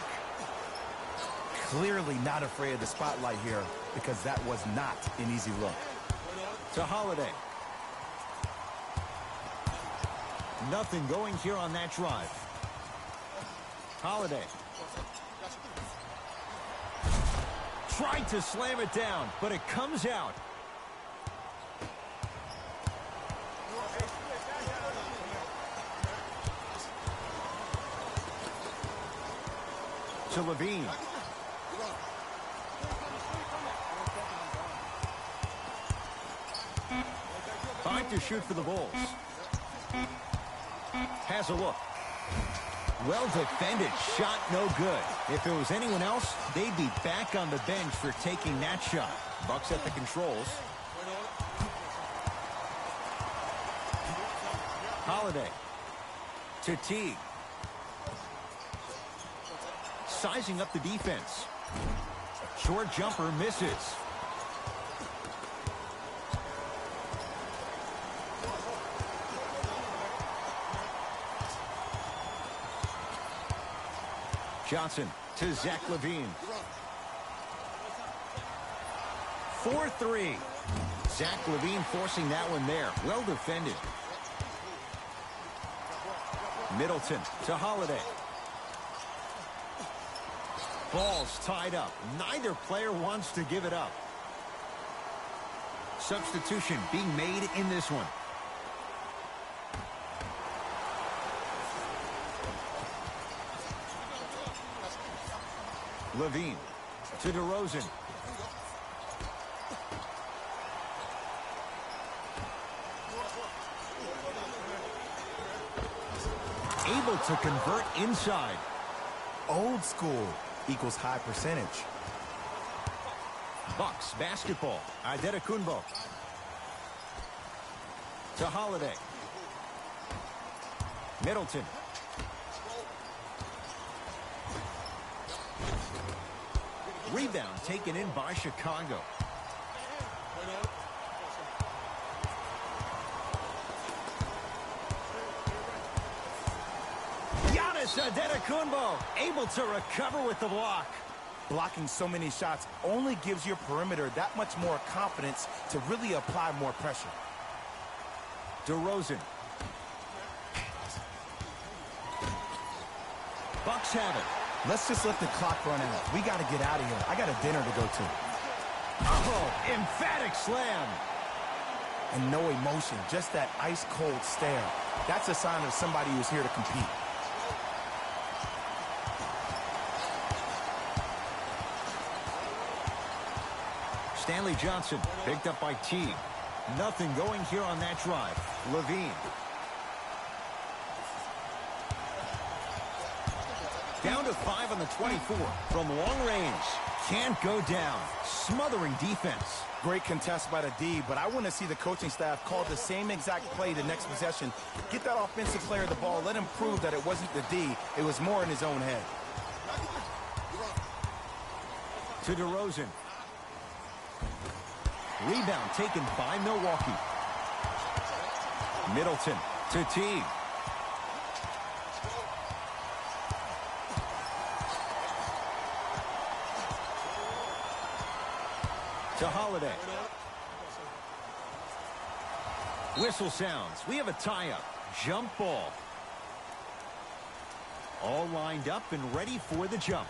Clearly not afraid of the spotlight here because that was not an easy look. To Holiday. Nothing going here on that drive. Holiday. Tried to slam it down, but it comes out. To Levine. Five to shoot for the Bulls. Has a look. Well defended. Shot no good. If it was anyone else, they'd be back on the bench for taking that shot. Bucks at the controls. Holiday. To Teague. Sizing up the defense. Short jumper misses. Johnson to Zach LaVine. 4-3. Zach LaVine forcing that one there. Well defended. Middleton to Holiday. Ball's tied up. Neither player wants to give it up. Substitution being made in this one. Levine to DeRozan. Able to convert inside. Old school equals high percentage. Bucks basketball. Antetokounmpo. To Holiday. Middleton. Rebound taken in by Chicago. Giannis Antetokounmpo able to recover with the block. Blocking so many shots only gives your perimeter that much more confidence to really apply more pressure. DeRozan. Bucks have it. Let's just let the clock run out. We got to get out of here. I got a dinner to go to. Oh, emphatic slam. And no emotion, just that ice-cold stare. That's a sign of somebody who's here to compete. Stanley Johnson picked up by Teague. Nothing going here on that drive. Levine. Down to 5 on the 24 from long range. Can't go down. Smothering defense. Great contest by the D, but I want to see the coaching staff call the same exact play the next possession. Get that offensive player the ball. Let him prove that it wasn't the D. It was more in his own head. To DeRozan. Rebound taken by Milwaukee. Middleton to Teague. To Holiday. Whistle sounds. We have a tie-up. Jump ball. All lined up and ready for the jump.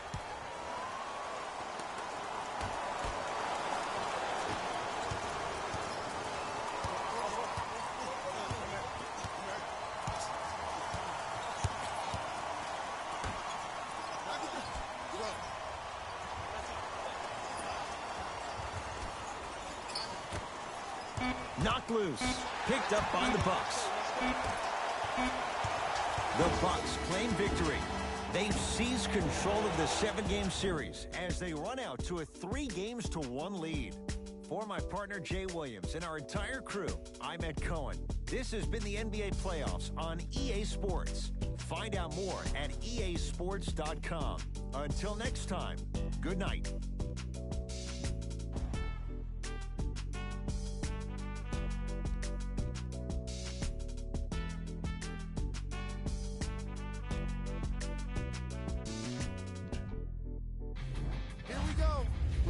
Knocked loose. Picked up by the Bucks. The Bucks claim victory. They've seized control of the 7-game series as they run out to a 3-1 lead. For my partner Jay Williams and our entire crew, I'm Ed Cohen. This has been the NBA playoffs on EA Sports. Find out more at easports.com. Until next time, good night.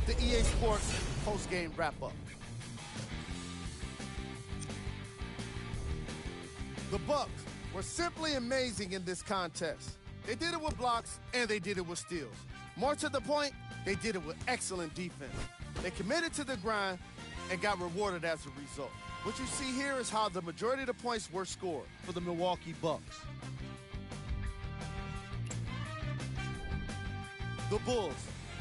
The EA Sports post-game wrap-up. The Bucks were simply amazing in this contest. They did it with blocks, and they did it with steals. More to the point, they did it with excellent defense. They committed to the grind and got rewarded as a result. What you see here is how the majority of the points were scored for the Milwaukee Bucks. The Bulls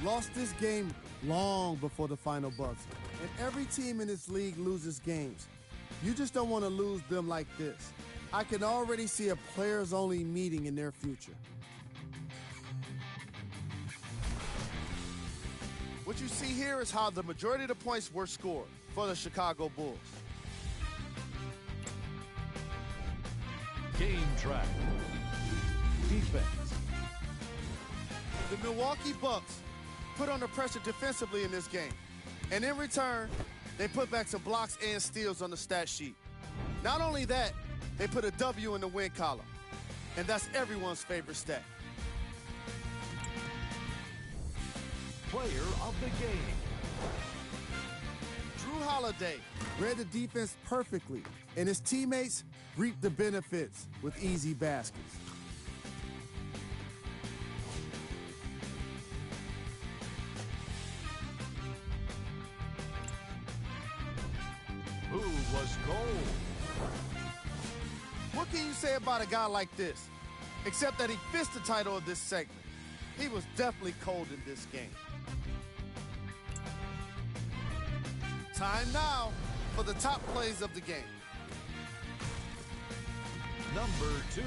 lost this game long before the final buzzer. And every team in this league loses games. You just don't want to lose them like this. I can already see a players-only meeting in their future. What you see here is how the majority of the points were scored for the Chicago Bulls. Game track. Defense. The Milwaukee Bucks put under pressure defensively in this game. And in return, they put back some blocks and steals on the stat sheet. Not only that, they put a W in the win column. And that's everyone's favorite stat. Player of the game. Drew Holiday read the defense perfectly, and his teammates reaped the benefits with easy baskets. Who was gold? What can you say about a guy like this? Except that he fits the title of this segment. He was definitely cold in this game. Time now for the top plays of the game. Number 2.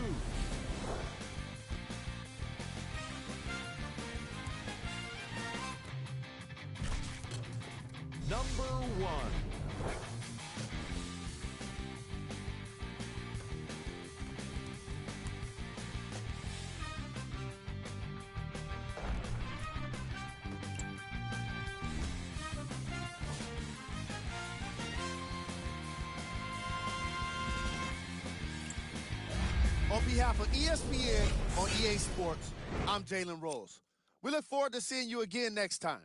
Number 1. On behalf of ESPN on EA Sports, I'm Jalen Rose. We look forward to seeing you again next time.